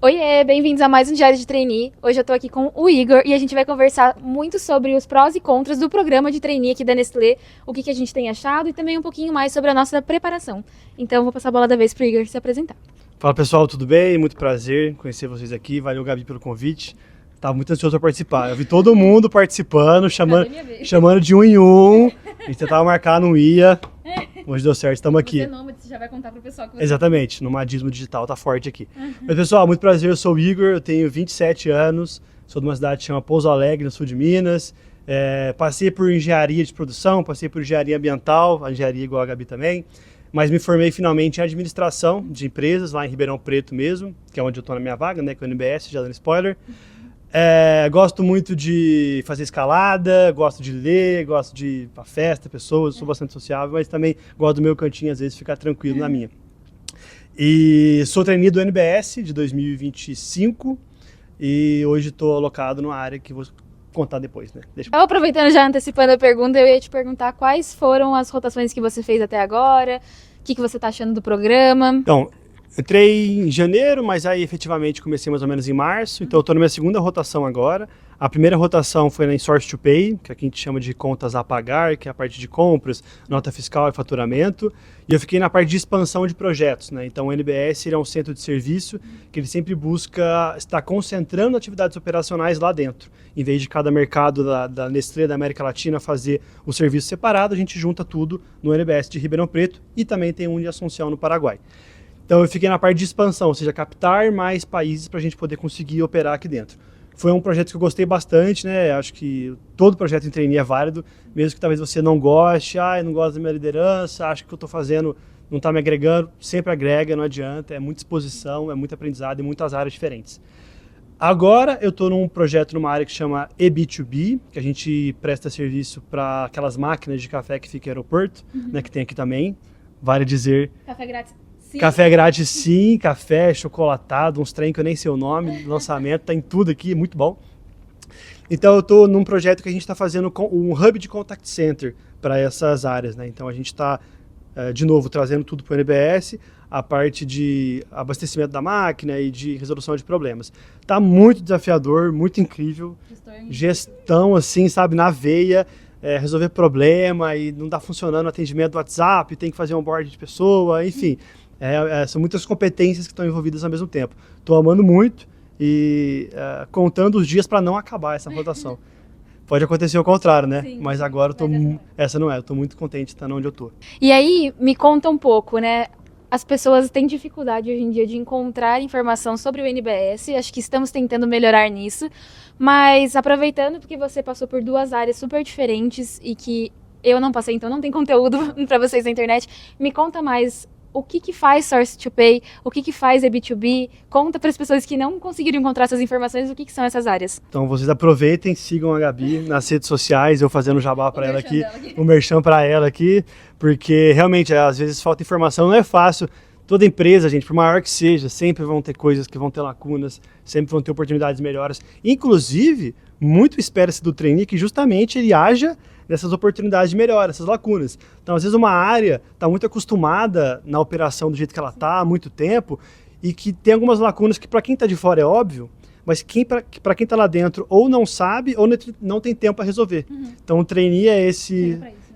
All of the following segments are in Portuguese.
Oiê, bem-vindos a mais um Diário de Trainee. Hoje eu tô aqui com o Igor e a gente vai conversar muito sobre os prós e contras do programa de trainee aqui da Nestlé, o que a gente tem achado e também um pouquinho mais sobre a nossa preparação. Então eu vou passar a bola da vez pro Igor se apresentar. Fala pessoal, tudo bem? Muito prazer conhecer vocês aqui. Valeu, Gabi, pelo convite. Tava muito ansioso para participar. Eu vi todo mundo participando, chamando de um em um. A gente tentava marcar, não ia. Hoje deu certo, estamos aqui. Você nômade, você já vai contar pro pessoal que você... Exatamente, nomadismo digital tá forte aqui. Mas pessoal, muito prazer, eu sou o Igor, eu tenho 27 anos, sou de uma cidade que chama Pouso Alegre, no sul de Minas. Passei por engenharia de produção, passei por engenharia ambiental, a engenharia igual a Gabi também. Mas me formei finalmente em administração de empresas, lá em Ribeirão Preto mesmo, que é onde eu estou na minha vaga, né, com o NBS, já dando spoiler. Gosto muito de fazer escalada, gosto de ler, gosto de ir pra festa, pessoas, sou bastante sociável, mas também gosto do meu cantinho, às vezes, ficar tranquilo na minha. E sou trainee do NBS de 2025 e hoje estou alocado numa área que vou contar depois, né? Aproveitando, já antecipando a pergunta, eu ia te perguntar quais foram as rotações que você fez até agora, o que você está achando do programa? Então, entrei em janeiro, mas aí efetivamente comecei mais ou menos em março, então eu estou na minha segunda rotação agora. A primeira rotação foi em Source to Pay, que aqui a gente chama de contas a pagar, que é a parte de compras, nota fiscal e faturamento. E eu fiquei na parte de expansão de projetos, né? Então o NBS é um centro de serviço que ele sempre busca estar concentrando atividades operacionais lá dentro. Em vez de cada mercado da Nestlé, da América Latina, fazer o serviço separado, a gente junta tudo no NBS de Ribeirão Preto e também tem um de Assunção, no Paraguai. Então eu fiquei na parte de expansão, ou seja, captar mais países para a gente poder conseguir operar aqui dentro. Foi um projeto que eu gostei bastante, né? Acho que todo projeto em trainee é válido, mesmo que talvez você não goste, eu não gosto da minha liderança, acho que o que eu estou fazendo não está me agregando, sempre agrega, não adianta, é muita exposição, é muito aprendizado em muitas áreas diferentes. Agora eu estou num projeto numa área que chama eB2B, que a gente presta serviço para aquelas máquinas de café que fica no aeroporto, né, que tem aqui também, vale dizer... Café grátis. Sim. Café grátis sim, café chocolatado, uns trem que eu nem sei o nome, lançamento, tá em tudo aqui, muito bom. Então eu estou num projeto que a gente está fazendo um hub de contact center para essas áreas, né? Então a gente está, de novo, trazendo tudo para o NBS, a parte de abastecimento da máquina e de resolução de problemas. Tá muito desafiador, muito incrível, gestão assim, sabe, na veia, resolver problema e não está funcionando o atendimento do WhatsApp, tem que fazer um onboard de pessoa, enfim... são muitas competências que estão envolvidas ao mesmo tempo. Estou amando muito e contando os dias para não acabar essa rotação. Pode acontecer o contrário, né? Sim, mas agora essa não é. Eu estou muito contente de estar onde eu estou. E aí, me conta um pouco, né? As pessoas têm dificuldade hoje em dia de encontrar informação sobre o NBS, acho que estamos tentando melhorar nisso, mas aproveitando porque você passou por duas áreas super diferentes e que eu não passei, então não tem conteúdo para vocês na internet, me conta mais o que faz Source to Pay, o que faz eB2B, conta para as pessoas que não conseguiram encontrar essas informações, o que são essas áreas. Então vocês aproveitem, sigam a Gabi nas redes sociais, eu fazendo jabá para ela aqui, o merchan para ela aqui, porque realmente às vezes falta informação, não é fácil. Toda empresa, gente, por maior que seja, sempre vão ter coisas que vão ter lacunas, sempre vão ter oportunidades melhores. Inclusive, muito espera-se do trainee que justamente ele haja dessas oportunidades de melhora, essas lacunas. Então, às vezes, uma área está muito acostumada na operação do jeito que ela está há muito tempo e que tem algumas lacunas que, para quem está de fora, é óbvio, mas para quem está lá dentro ou não sabe ou não tem tempo para resolver. Então, o trainee é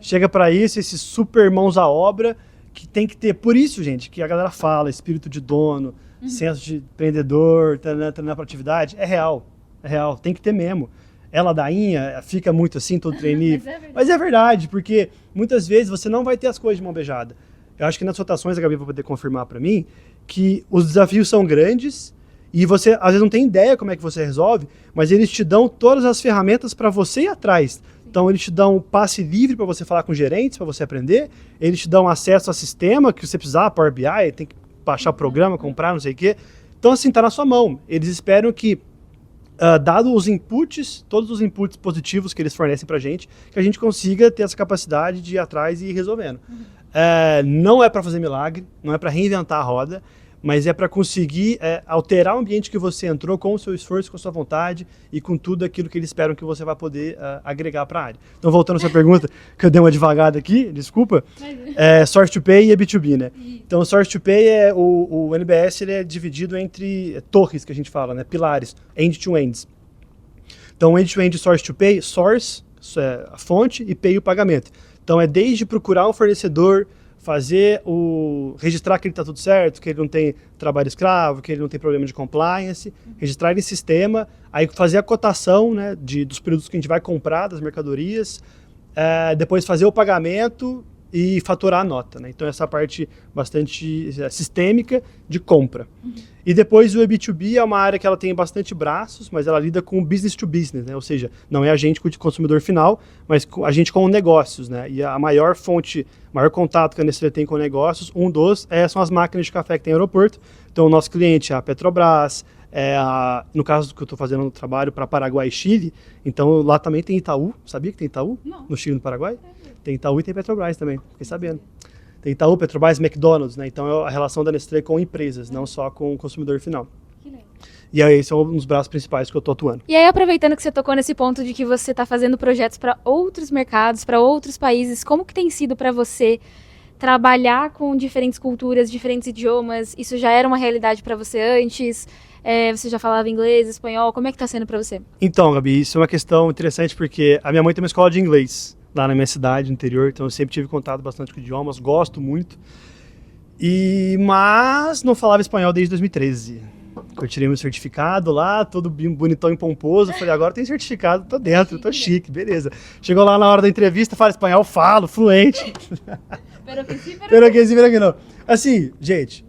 chega para isso, esse super mãos à obra que tem que ter. Por isso, gente, que a galera fala, espírito de dono, senso de empreendedor, treinar para atividade, é real, tem que ter mesmo. Ladainha, fica muito assim, todo trainee. Mas é verdade, porque muitas vezes você não vai ter as coisas de mão beijada. Eu acho que nas rotações a Gabi vai poder confirmar para mim que os desafios são grandes e você às vezes não tem ideia como é que você resolve, mas eles te dão todas as ferramentas para você ir atrás. Então eles te dão passe livre para você falar com gerentes, para você aprender, eles te dão acesso a sistema que você precisar, Power BI, tem que baixar o programa, comprar, não sei o quê. Então assim, tá na sua mão. Eles esperam que dado os inputs, todos os inputs positivos que eles fornecem para a gente, que a gente consiga ter essa capacidade de ir atrás e ir resolvendo. Não é para fazer milagre, não é para reinventar a roda, mas é para conseguir alterar o ambiente que você entrou com o seu esforço, com a sua vontade e com tudo aquilo que eles esperam que você vai poder agregar para a área. Então, voltando à sua pergunta, que eu dei uma devagada aqui, desculpa, Source to Pay e B2B, né? Então, Source to Pay, o NBS ele é dividido entre torres, que a gente fala, né? Pilares, end-to-ends. Então, end-to-end Source to Pay, source, a fonte, e pay, o pagamento. Então, é desde procurar um fornecedor, registrar que ele está tudo certo, que ele não tem trabalho escravo, que ele não tem problema de compliance, registrar ele em sistema, aí fazer a cotação, né, dos produtos que a gente vai comprar, das mercadorias, depois fazer o pagamento e faturar a nota, né? Então essa parte bastante sistêmica de compra. E depois o B2B é uma área que ela tem bastante braços, mas ela lida com business to business, né? Ou seja, não é a gente com o consumidor final, mas a gente com negócios, né? E a maior contato que a Nestlé tem com negócios, são as máquinas de café que tem no aeroporto. Então o nosso cliente é a Petrobras, no caso que eu estou fazendo um trabalho para Paraguai e Chile, então lá também tem Itaú. Sabia que tem Itaú? Não. No Chile e no Paraguai? Tem Itaú e tem Petrobras também, fiquei sabendo. Tem Itaú, Petrobras, McDonald's, né? Então é a relação da Nestlé com empresas, não só com o consumidor final. Que legal. E aí esse é um dos braços principais que eu estou atuando. E aí, aproveitando que você tocou nesse ponto de que você está fazendo projetos para outros mercados, para outros países, como que tem sido para você trabalhar com diferentes culturas, diferentes idiomas? Isso já era uma realidade para você antes? Você já falava inglês, espanhol? Como é que está sendo para você? Então, Gabi, isso é uma questão interessante porque a minha mãe tem uma escola de inglês lá na minha cidade, no interior, então eu sempre tive contato bastante com idiomas, gosto muito. Mas não falava espanhol desde 2013. Eu tirei meu certificado lá, todo bonitão e pomposo. Falei, agora tem certificado, tô dentro, tô chique, beleza. Chegou lá na hora da entrevista, fala espanhol, falo, fluente. Pero que sim, não. Assim, gente,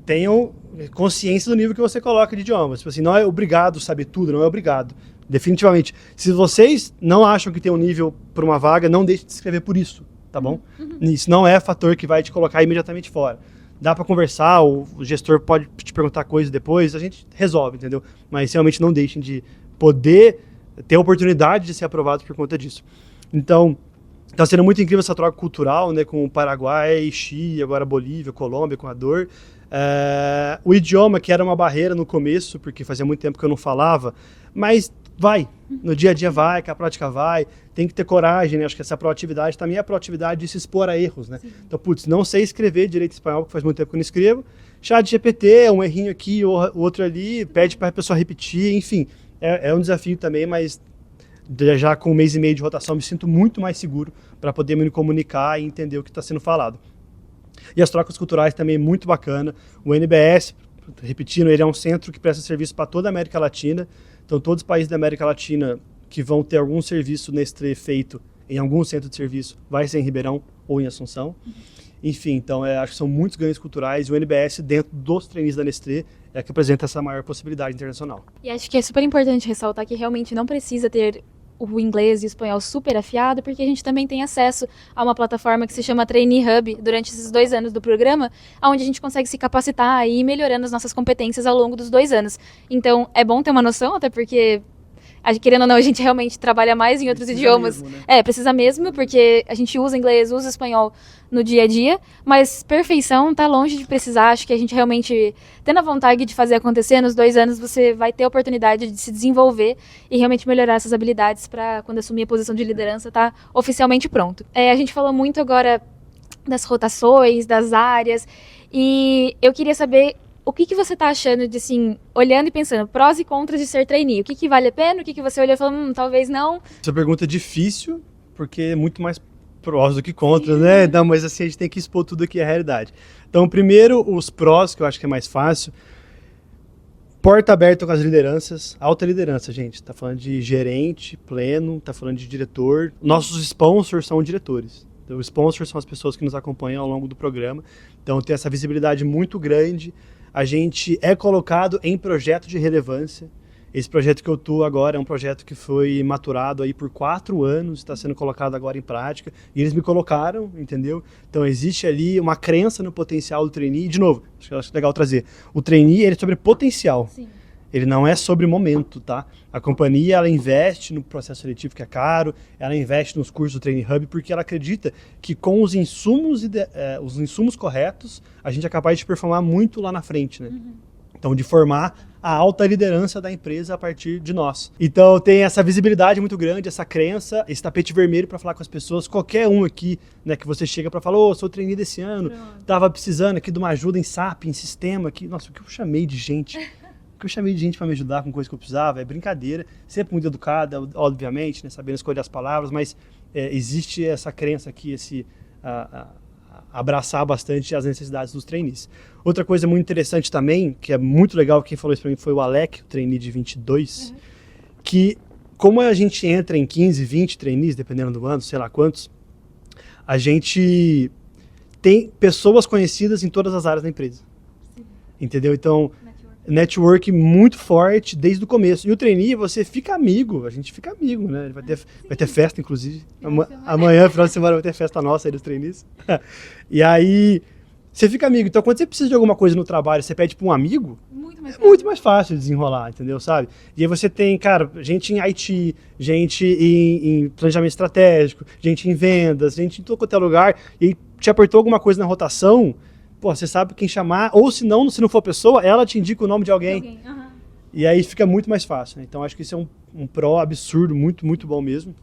tenham consciência do nível que você coloca de idiomas. Tipo assim, não é obrigado saber tudo, não é obrigado. Definitivamente. Se vocês não acham que tem um nível para uma vaga, não deixe de se inscrever por isso, tá bom? Isso não é fator que vai te colocar imediatamente fora. Dá para conversar, o gestor pode te perguntar coisas depois, a gente resolve, entendeu? Mas realmente não deixem de poder ter a oportunidade de ser aprovados por conta disso. Então, está sendo muito incrível essa troca cultural, né, com o Paraguai, Chile, agora Bolívia, Colômbia, Equador. O idioma, que era uma barreira no começo, porque fazia muito tempo que eu não falava, mas vai, no dia a dia vai, que a prática vai, tem que ter coragem, né? Acho que essa proatividade também é a proatividade de se expor a erros, né? Sim. Então, não sei escrever direito espanhol, porque faz muito tempo que eu não escrevo. ChatGPT, um errinho aqui, outro ali, pede para a pessoa repetir, enfim, é um desafio também, mas já com 1 mês e meio de rotação me sinto muito mais seguro para poder me comunicar e entender o que está sendo falado. E as trocas culturais também é muito bacana. O NBS, repetindo, ele é um centro que presta serviço para toda a América Latina. Então, todos os países da América Latina que vão ter algum serviço Nestlé feito em algum centro de serviço, vai ser em Ribeirão ou em Assunção. Enfim, então, acho que são muitos ganhos culturais. E o NBS, dentro dos trainees da Nestlé, é que apresenta essa maior possibilidade internacional. E acho que é super importante ressaltar que realmente não precisa ter o inglês e o espanhol super afiado, porque a gente também tem acesso a uma plataforma que se chama Trainee Hub durante esses 2 anos do programa, onde a gente consegue se capacitar e ir melhorando as nossas competências ao longo dos 2 anos. Então, é bom ter uma noção, até porque, querendo ou não, a gente realmente trabalha mais em outros idiomas. Mesmo, né? Precisa mesmo, porque a gente usa inglês, usa espanhol no dia a dia, mas perfeição tá longe de precisar. Acho que a gente realmente, tendo a vontade de fazer acontecer, nos 2 anos você vai ter a oportunidade de se desenvolver e realmente melhorar essas habilidades para, quando assumir a posição de liderança, tá oficialmente pronto. A gente falou muito agora das rotações, das áreas, e eu queria saber o que você está achando de, assim, olhando e pensando, prós e contras de ser trainee? O que vale a pena? O que você olhou e falou, talvez não? Essa pergunta é difícil, porque é muito mais prós do que contras, né? Não, mas assim, a gente tem que expor tudo aqui, a realidade. Então, primeiro, os prós, que eu acho que é mais fácil. Porta aberta com as lideranças, alta liderança, gente. Tá falando de gerente pleno, tá falando de diretor. Nossos sponsors são diretores. Então, os sponsors são as pessoas que nos acompanham ao longo do programa. Então, tem essa visibilidade muito grande. A gente é colocado em projeto de relevância. Esse projeto que eu estou agora é um projeto que foi maturado aí por 4 anos, está sendo colocado agora em prática, e eles me colocaram, entendeu? Então existe ali uma crença no potencial do trainee, e de novo, acho legal trazer, o trainee ele é sobre potencial. Sim. Ele não é sobre momento, tá? A companhia, ela investe no processo seletivo que é caro, ela investe nos cursos do Training Hub porque ela acredita que com os insumos corretos, a gente é capaz de performar muito lá na frente, né? Então, de formar a alta liderança da empresa a partir de nós. Então, tem essa visibilidade muito grande, essa crença, esse tapete vermelho para falar com as pessoas. Qualquer um aqui, né, que você chega para falar, sou trainee desse ano, tava precisando aqui de uma ajuda em SAP, em sistema aqui. Nossa, o que eu chamei de gente? O que eu chamei de gente para me ajudar com coisa que eu precisava? É brincadeira, sempre muito educada, obviamente, né, sabendo escolher as palavras, mas existe essa crença aqui, abraçar bastante as necessidades dos trainees. Outra coisa muito interessante também, que é muito legal, quem falou isso para mim foi o Alec, o trainee de 22, que como a gente entra em 15, 20 trainees, dependendo do ano, sei lá quantos, a gente tem pessoas conhecidas em todas as áreas da empresa. Sim. Entendeu? Então, network muito forte desde o começo. E o trainee, você fica amigo, a gente fica amigo, né? Vai ter festa, inclusive. Amanhã, final de semana, vai ter festa nossa aí dos trainees. E aí, você fica amigo. Então, quando você precisa de alguma coisa no trabalho, você pede para um amigo, é muito mais fácil de desenrolar, entendeu? Sabe? E aí você tem, cara, gente em IT, gente em planejamento estratégico, gente em vendas, gente em todo quanto é lugar, e aí te apertou alguma coisa na rotação, pô, você sabe quem chamar, ou se não for a pessoa, ela te indica o nome de alguém. E aí fica muito mais fácil, né? Então acho que isso é um pró absurdo, muito, muito bom mesmo.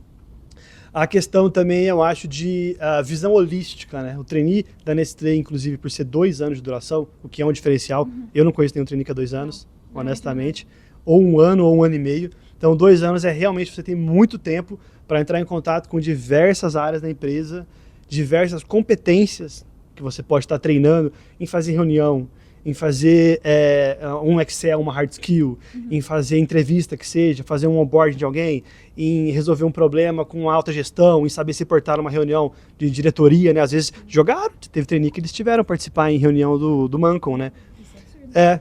A questão também, eu acho, de visão holística, né? O trainee da Nestlé, inclusive, por ser 2 anos de duração, o que é um diferencial. Eu não conheço nenhum trainee que é 2 anos, honestamente. Ou 1 ano, ou 1 ano e meio. Então, 2 anos é realmente, você tem muito tempo para entrar em contato com diversas áreas da empresa, diversas competências que você pode estar treinando em fazer reunião, em fazer um Excel, uma hard skill, em fazer entrevista que seja, fazer um onboarding de alguém, em resolver um problema com alta gestão, em saber se portar numa reunião de diretoria, né? Às vezes teve trainee que eles tiveram participar em reunião do Mancom, né?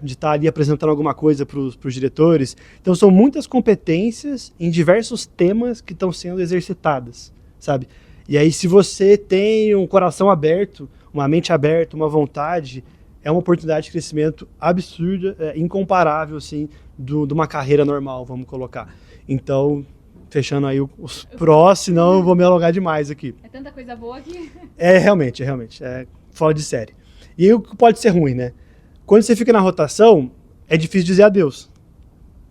De estar ali apresentando alguma coisa para os diretores. Então são muitas competências em diversos temas que estão sendo exercitadas, sabe? E aí se você tem um coração aberto, uma mente aberta, uma vontade, é uma oportunidade de crescimento absurda, incomparável, assim, de uma carreira normal, vamos colocar. Então, fechando aí os prós, senão eu vou me alongar demais aqui. É tanta coisa boa aqui. Realmente. É fora de série. E aí o que pode ser ruim, né? Quando você fica na rotação, é difícil dizer adeus.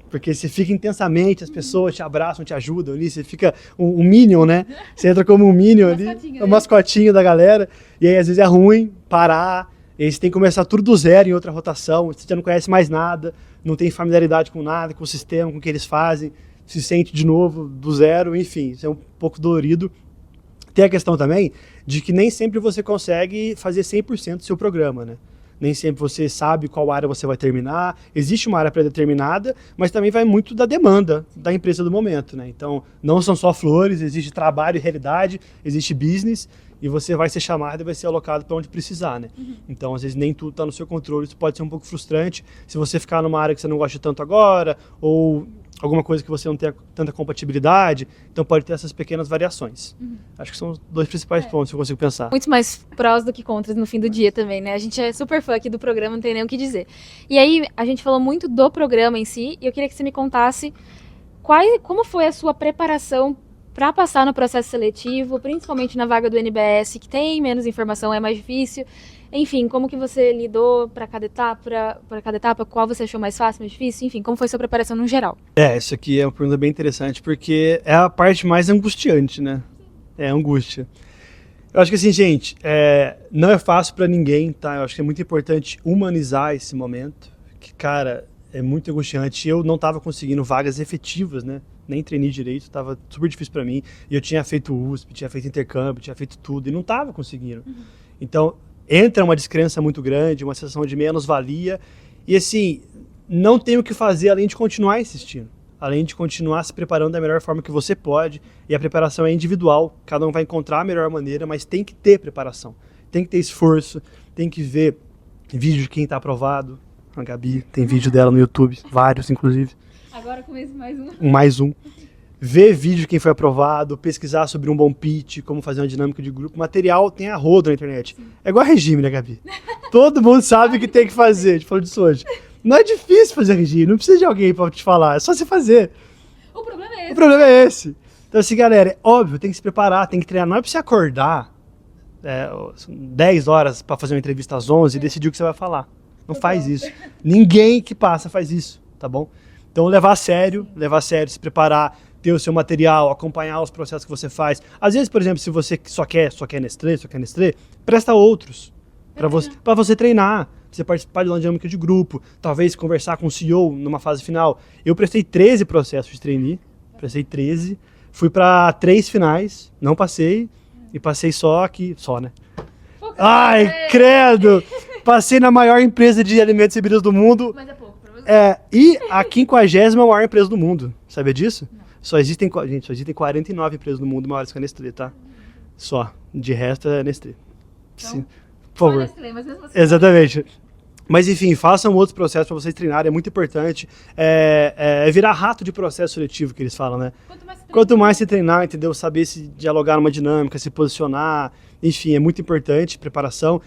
Porque você fica intensamente, as pessoas te abraçam, te ajudam ali, você fica um minion, né? Você entra como um minion ali, um mascotinho da galera, e aí às vezes é ruim parar, e aí você tem que começar tudo do zero em outra rotação, você já não conhece mais nada, não tem familiaridade com nada, com o sistema, com o que eles fazem, se sente de novo do zero, enfim, isso é um pouco dolorido. Tem a questão também de que nem sempre você consegue fazer 100% do seu programa, né? Nem sempre você sabe qual área você vai terminar. Existe uma área pré-determinada, mas também vai muito da demanda da empresa do momento, né? Então, não são só flores, existe trabalho e realidade, existe business, e você vai ser chamado e vai ser alocado para onde precisar, né? Então, às vezes, nem tudo está no seu controle, isso pode ser um pouco frustrante. Se você ficar numa área que você não gosta tanto agora, ou alguma coisa que você não tenha tanta compatibilidade, então pode ter essas pequenas variações. Acho que são os 2 principais pontos que eu consigo pensar. Muito mais prós do que contras no fim do dia também, né? A gente é super fã aqui do programa, não tem nem o que dizer. E aí, a gente falou muito do programa em si, e eu queria que você me contasse como foi a sua preparação para passar no processo seletivo, principalmente na vaga do NBS, que tem menos informação, é mais difícil. Enfim, como que você lidou para cada etapa, qual você achou mais fácil, mais difícil? Enfim, como foi sua preparação no geral? Isso aqui é uma pergunta bem interessante, porque é a parte mais angustiante, né? É a angústia. Eu acho que assim, gente, não é fácil para ninguém, tá? Eu acho que é muito importante humanizar esse momento, que, cara, é muito angustiante. Eu não estava conseguindo vagas efetivas, né? Nem treinei direito, estava super difícil para mim. E eu tinha feito USP, tinha feito intercâmbio, tinha feito tudo, e não estava conseguindo. Então, entra uma descrença muito grande, uma sensação de menos-valia, e assim, não tem o que fazer além de continuar insistindo, além de continuar se preparando da melhor forma que você pode, e a preparação é individual, cada um vai encontrar a melhor maneira, mas tem que ter preparação, tem que ter esforço, tem que ver vídeo de quem está aprovado. A Gabi tem vídeo dela no YouTube, vários inclusive. Agora começo mais um. Mais um. Ver vídeo de quem foi aprovado, pesquisar sobre um bom pitch, como fazer uma dinâmica de grupo. Material tem a rodo na internet. É igual regime, né, Gabi? Todo mundo sabe o que tem que fazer, a gente falou disso hoje. Não é difícil fazer RG, não precisa de alguém pra te falar, é só você fazer. O problema é esse. O problema é esse. Então assim, galera, é óbvio, tem que se preparar, tem que treinar. Não é pra você acordar 10 horas pra fazer uma entrevista às 11 e decidir o que você vai falar. Não faz isso. Ninguém que passa faz isso, tá bom? Então levar a sério, se preparar, ter o seu material, acompanhar os processos que você faz. Às vezes, por exemplo, se você só quer Nestlé, presta outros para você treinar, pra você participar de uma dinâmica de grupo, talvez conversar com o CEO numa fase final. Eu prestei 13 processos de trainee, fui para 3 finais, não passei, e passei só, né? Ai, credo! Passei na maior empresa de alimentos e bebidas do mundo. Mas é pouco pra você. E a 50ª maior empresa do mundo. Sabia disso? Não. Só existem 49 empresas no mundo maiores que a Nestlé, tá? Só. De resto é Nestlé. Então, sim. Por favor. Nestlé, mas mesmo assim, exatamente. Mas enfim, façam outros processos para vocês treinarem, é muito importante. É virar rato de processo seletivo, que eles falam, né? Quanto mais se treinar, entendeu? Saber se dialogar numa dinâmica, se posicionar, enfim, é muito importante, preparação.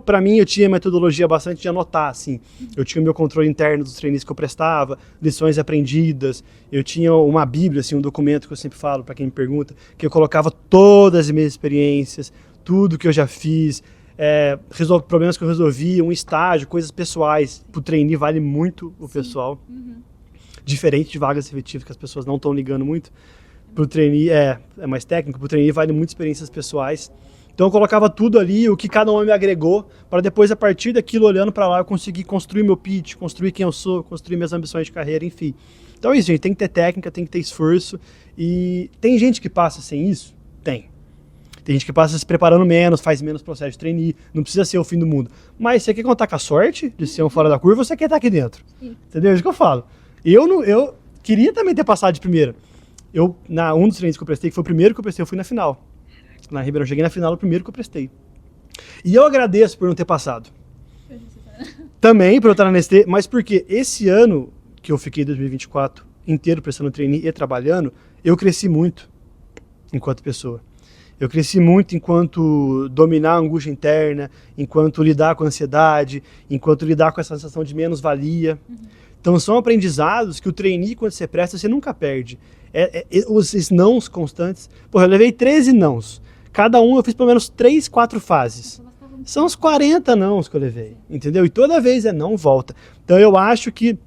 Pra mim, eu tinha metodologia bastante de anotar, assim. Eu tinha o meu controle interno dos trainees que eu prestava, lições aprendidas. Eu tinha uma bíblia, assim, um documento que eu sempre falo para quem me pergunta, que eu colocava todas as minhas experiências, tudo que eu já fiz, problemas que eu resolvi, um estágio, coisas pessoais. Pro trainee vale muito o pessoal. Diferente de vagas efetivas que as pessoas não estão ligando muito. Pro trainee é mais técnico, pro trainee vale muito experiências pessoais. Então eu colocava tudo ali, o que cada um me agregou, para depois, a partir daquilo, olhando para lá, eu conseguir construir meu pitch, construir quem eu sou, construir minhas ambições de carreira, enfim. Então é isso, gente, tem que ter técnica, tem que ter esforço. E tem gente que passa sem isso? Tem. Tem gente que passa se preparando menos, faz menos processo de trainee, não precisa ser o fim do mundo. Mas você quer contar com a sorte de ser um fora da curva, ou você quer estar aqui dentro? Sim. Entendeu? É isso que eu falo. Eu queria também ter passado de primeira. Um dos treinos que eu prestei, que foi o primeiro que eu prestei, eu fui na final. Lá em Ribeirão, eu cheguei na final, o primeiro que eu prestei. E eu agradeço por não ter passado. Também por eu estar na Nestlé, mas porque esse ano que eu fiquei, 2024, inteiro prestando trainee e trabalhando, eu cresci muito enquanto pessoa. Eu cresci muito enquanto dominar a angústia interna, enquanto lidar com a ansiedade, enquanto lidar com essa sensação de menos-valia. Então são aprendizados que o trainee, quando você presta, você nunca perde. Os nãos constantes. Porra, eu levei 13 nãos. Cada um eu fiz pelo menos 3, 4 fases. São uns 40 nãos que eu levei, entendeu? E toda vez não volta. Então eu acho que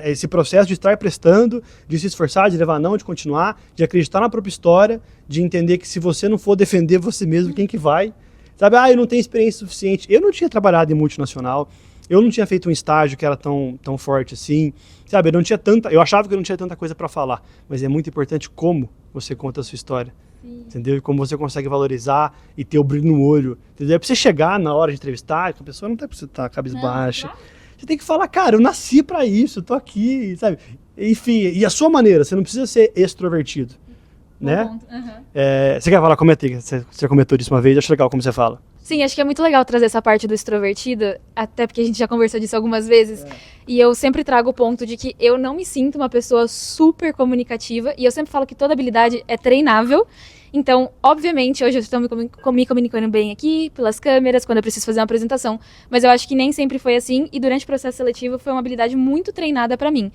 esse processo de estar prestando, de se esforçar, de levar não, de continuar, de acreditar na própria história, de entender que se você não for defender você mesmo, quem que vai? Sabe, eu não tenho experiência suficiente. Eu não tinha trabalhado em multinacional, eu não tinha feito um estágio que era tão forte assim, sabe? Eu achava que eu não tinha tanta coisa para falar, mas é muito importante como você conta a sua história. Sim. Entendeu? E como você consegue valorizar e ter o brilho no olho, entendeu? É pra você chegar na hora de entrevistar, a pessoa não tá pra você estar cabisbaixa. Você tem que falar, cara, eu nasci pra isso, eu tô aqui, sabe? Enfim, e a sua maneira, você não precisa ser extrovertido, né? Você quer falar como você comentou disso uma vez, acho legal como você fala. Sim, acho que é muito legal trazer essa parte do extrovertido, até porque a gente já conversou disso algumas vezes, e eu sempre trago o ponto de que eu não me sinto uma pessoa super comunicativa, e eu sempre falo que toda habilidade é treinável. Então, obviamente, hoje eu estou me comunicando bem aqui, pelas câmeras, quando eu preciso fazer uma apresentação, mas eu acho que nem sempre foi assim, e durante o processo seletivo foi uma habilidade muito treinada para mim.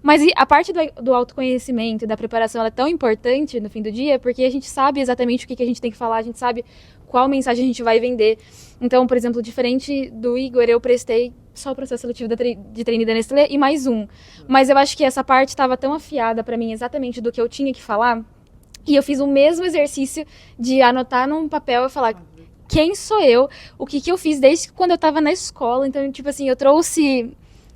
Mas a parte do autoconhecimento e da preparação ela é tão importante no fim do dia, porque a gente sabe exatamente o que a gente tem que falar, a gente sabe qual mensagem a gente vai vender. Então, por exemplo, diferente do Igor, eu prestei só o processo seletivo de trainee da Nestlé e mais um. Mas eu acho que essa parte estava tão afiada para mim exatamente do que eu tinha que falar, e eu fiz o mesmo exercício de anotar num papel e falar quem sou eu, o que eu fiz desde quando eu estava na escola. Então, tipo assim, eu trouxe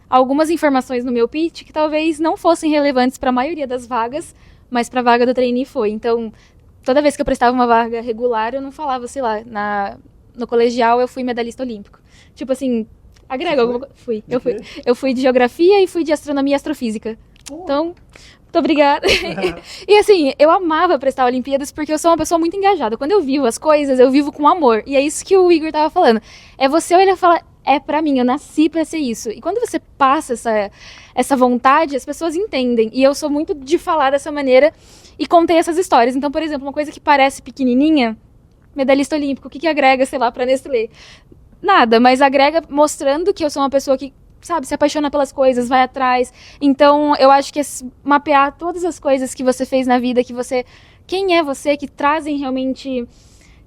algumas informações no meu pitch que talvez não fossem relevantes para a maioria das vagas, mas para a vaga do trainee foi. Então, toda vez que eu prestava uma vaga regular, eu não falava, sei lá, no colegial eu fui medalhista olímpico. Tipo assim, agrega alguma coisa. Eu fui de geografia e fui de astronomia e astrofísica. Então, muito obrigada. E assim, eu amava prestar Olimpíadas porque eu sou uma pessoa muito engajada. Quando eu vivo as coisas, eu vivo com amor. E é isso que o Igor tava falando. É você olhar e falar, é pra mim, eu nasci pra ser isso. E quando você passa essa vontade, as pessoas entendem. E eu sou muito de falar dessa maneira e contei essas histórias. Então, por exemplo, uma coisa que parece pequenininha, medalhista olímpico, o que agrega, sei lá, pra Nestlé? Nada, mas agrega mostrando que eu sou uma pessoa que sabe, se apaixona pelas coisas, vai atrás. Então, eu acho que mapear todas as coisas que você fez na vida, quem é você, que trazem realmente,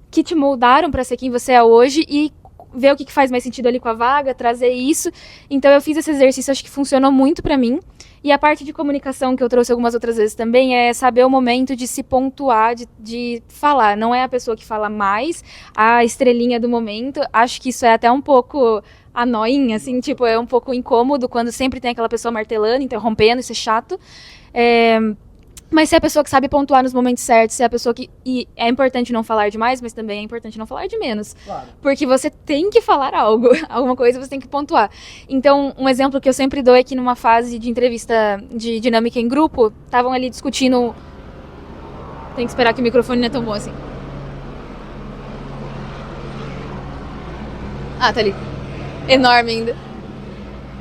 que te moldaram para ser quem você é hoje e ver o que faz mais sentido ali com a vaga, trazer isso. Então, eu fiz esse exercício, acho que funcionou muito para mim. E a parte de comunicação que eu trouxe algumas outras vezes também é saber o momento de se pontuar, de falar. Não é a pessoa que fala mais, a estrelinha do momento. Acho que isso é até um pouco annoying, assim, tipo, é um pouco incômodo quando sempre tem aquela pessoa martelando, interrompendo, isso é chato. Mas se é a pessoa que sabe pontuar nos momentos certos, se é a pessoa que... E é importante não falar demais, mas também é importante não falar de menos. Claro. Porque você tem que falar algo, alguma coisa você tem que pontuar. Então, um exemplo que eu sempre dou é que numa fase de entrevista de dinâmica em grupo, estavam ali discutindo... Tem que esperar que o microfone não é tão bom assim. Ah, tá ali. Enorme ainda.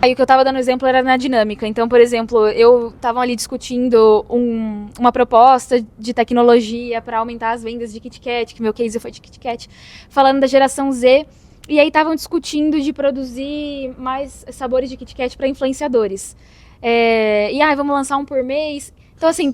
Aí o que eu tava dando exemplo era na dinâmica. Então, por exemplo, eu tava ali discutindo uma proposta de tecnologia para aumentar as vendas de Kit Kat, que meu case foi de Kit Kat, falando da geração Z. E aí estavam discutindo de produzir mais sabores de Kit Kat para influenciadores. Vamos lançar um por mês. Então, assim...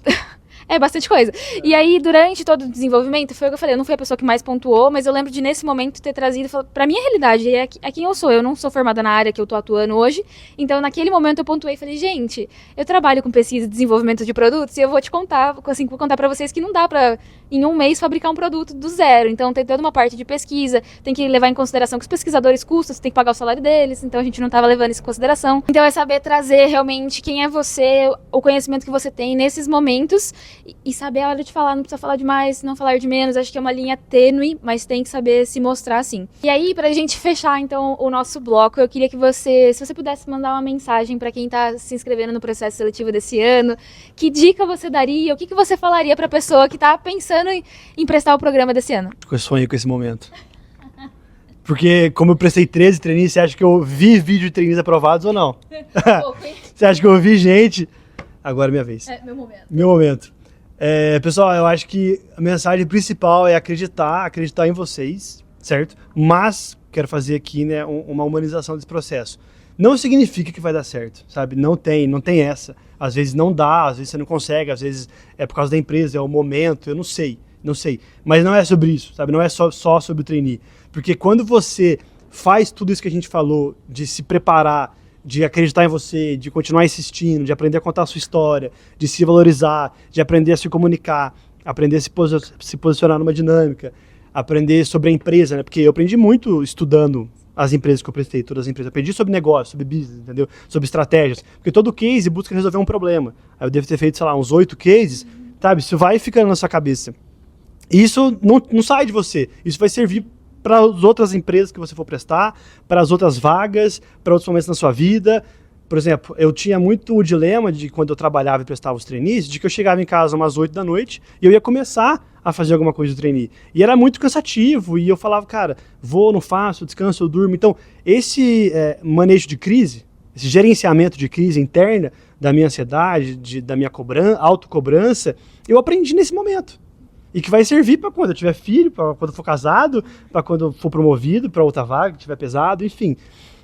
É bastante coisa. E aí, durante todo o desenvolvimento, foi o que eu falei, eu não fui a pessoa que mais pontuou, mas eu lembro de, nesse momento, ter trazido pra minha realidade, é quem eu sou. Eu não sou formada na área que eu tô atuando hoje, então, naquele momento, eu pontuei e falei, gente, eu trabalho com pesquisa e desenvolvimento de produtos, e eu vou te contar, assim, vou contar pra vocês que não dá pra, em um mês, fabricar um produto do zero. Então, tem toda uma parte de pesquisa, tem que levar em consideração que os pesquisadores custam, você tem que pagar o salário deles, então a gente não tava levando isso em consideração. Então, é saber trazer, realmente, quem é você, o conhecimento que você tem nesses momentos, e saber a hora de falar, não precisa falar demais, não falar de menos, acho que é uma linha tênue, mas tem que saber se mostrar assim. E aí, pra gente fechar, então, o nosso bloco, eu queria que se você pudesse mandar uma mensagem pra quem tá se inscrevendo no processo seletivo desse ano, que dica você daria, o que você falaria pra pessoa que tá pensando em prestar o programa desse ano? Eu sonho com esse momento. Porque, como eu prestei 13 trainees, você acha que eu vi vídeo de trainees aprovados ou não? Você acha que eu vi gente? Agora é minha vez. Meu momento. Meu momento. Pessoal, eu acho que a mensagem principal é acreditar em vocês, certo? Mas quero fazer aqui, né, uma humanização desse processo. Não significa que vai dar certo, sabe? Não tem essa. Às vezes não dá, às vezes você não consegue, às vezes é por causa da empresa, é o momento, eu não sei. Mas não é sobre isso, sabe? Não é só sobre o trainee. Porque quando você faz tudo isso que a gente falou, de se preparar, de acreditar em você, de continuar insistindo, de aprender a contar a sua história, de se valorizar, de aprender a se comunicar, aprender a se posicionar numa dinâmica, aprender sobre a empresa, né? Porque eu aprendi muito estudando as empresas que eu prestei, todas as empresas. Eu aprendi sobre negócio, sobre business, entendeu? Sobre estratégias. Porque todo case busca resolver um problema. Aí eu devo ter feito, sei lá, uns 8 cases, sabe? Isso vai ficando na sua cabeça. E isso não sai de você. Isso vai servir para as outras empresas que você for prestar, para as outras vagas, para outros momentos na sua vida. Por exemplo, eu tinha muito o dilema de quando eu trabalhava e prestava os trainees, de que eu chegava em casa umas 8 da noite e eu ia começar a fazer alguma coisa do trainee. E era muito cansativo e eu falava, cara, vou, não faço, descanso, eu durmo. Então, esse manejo de crise, esse gerenciamento de crise interna da minha ansiedade, da minha autocobrança, eu aprendi nesse momento. E que vai servir para quando eu tiver filho, para quando eu for casado, para quando eu for promovido para outra vaga, que tiver pesado, enfim.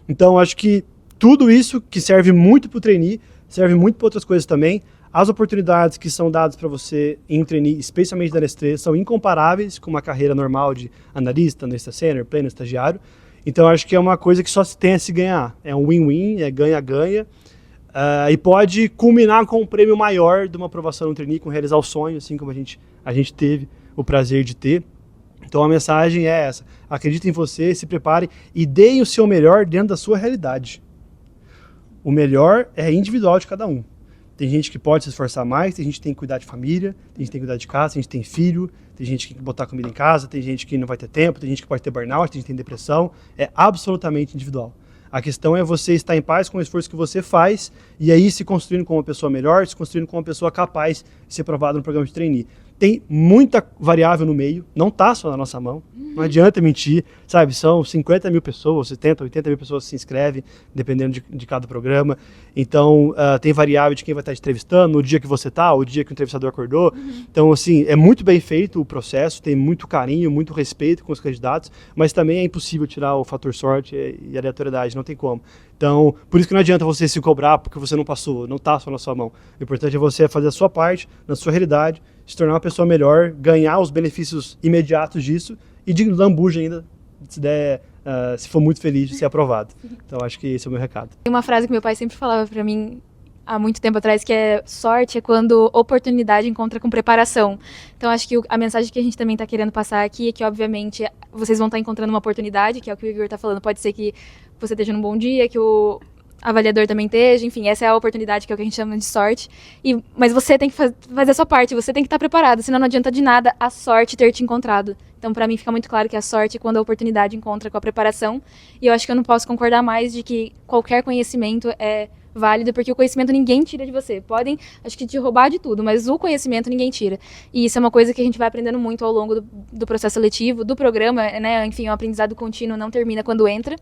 Então, acho que tudo isso que serve muito para o trainee, serve muito para outras coisas também. As oportunidades que são dadas para você em trainee, especialmente da Nestlé, são incomparáveis com uma carreira normal de analista, analista sênior, pleno, estagiário. Então, acho que é uma coisa que só se tem a se ganhar. É um win-win, é ganha-ganha. E pode culminar com um prêmio maior de uma aprovação no trainee, com realizar o sonho, assim como a gente teve o prazer de ter. Então a mensagem é essa: acreditem em você, se preparem e deem o seu melhor dentro da sua realidade. O melhor é individual de cada um. Tem gente que pode se esforçar mais, tem gente que tem que cuidar de família, tem gente que tem que cuidar de casa, tem gente que tem filho, tem gente que tem que botar comida em casa, tem gente que não vai ter tempo, tem gente que pode ter burnout, tem gente que tem depressão. É absolutamente individual. A questão é você estar em paz com o esforço que você faz e aí se construindo como uma pessoa melhor, se construindo como uma pessoa capaz de ser aprovada no programa de trainee. tem muita variável no meio, não está só na nossa mão, não adianta mentir, sabe? São 50 mil pessoas, 70, 80 mil pessoas que se inscrevem, dependendo de cada programa. Então, tem variável de quem vai estar entrevistando, no dia que você está, o dia que o entrevistador acordou. Então, assim, é muito bem feito o processo, tem muito carinho, muito respeito com os candidatos, mas também é impossível tirar o fator sorte e aleatoriedade, não tem como. Então, por isso que não adianta você se cobrar porque você não passou, não está só na sua mão. O importante é você fazer a sua parte, na sua realidade, se tornar uma pessoa melhor, ganhar os benefícios imediatos disso e de lambuja ainda, se for muito feliz de ser aprovado. Então, acho que esse é o meu recado. Tem uma frase que meu pai sempre falava para mim há muito tempo atrás, que é: sorte é quando oportunidade encontra com preparação. Então, acho que a mensagem que a gente também está querendo passar aqui é que, obviamente, vocês vão estar encontrando uma oportunidade, que é o que o Igor está falando. Pode ser que você esteja num bom dia, que o avaliador também esteja, enfim, essa é a oportunidade, que é o que a gente chama de sorte. Mas você tem que fazer a sua parte, você tem que estar preparado, senão não adianta de nada a sorte ter te encontrado. Então, para mim, fica muito claro que a sorte é quando a oportunidade encontra com a preparação. E eu acho que eu não posso concordar mais de que qualquer conhecimento é válido, porque o conhecimento ninguém tira de você. Podem, acho que, te roubar de tudo, mas o conhecimento ninguém tira. E isso é uma coisa que a gente vai aprendendo muito ao longo do processo seletivo, do programa, né? Enfim, o aprendizado contínuo não termina quando entra.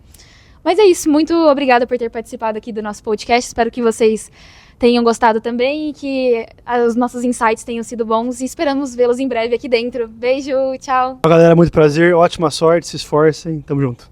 Mas é isso, muito obrigada por ter participado aqui do nosso podcast. Espero que vocês tenham gostado também e que os nossos insights tenham sido bons, e esperamos vê-los em breve aqui dentro. Beijo, tchau! Galera, muito prazer, ótima sorte, se esforcem, tamo junto.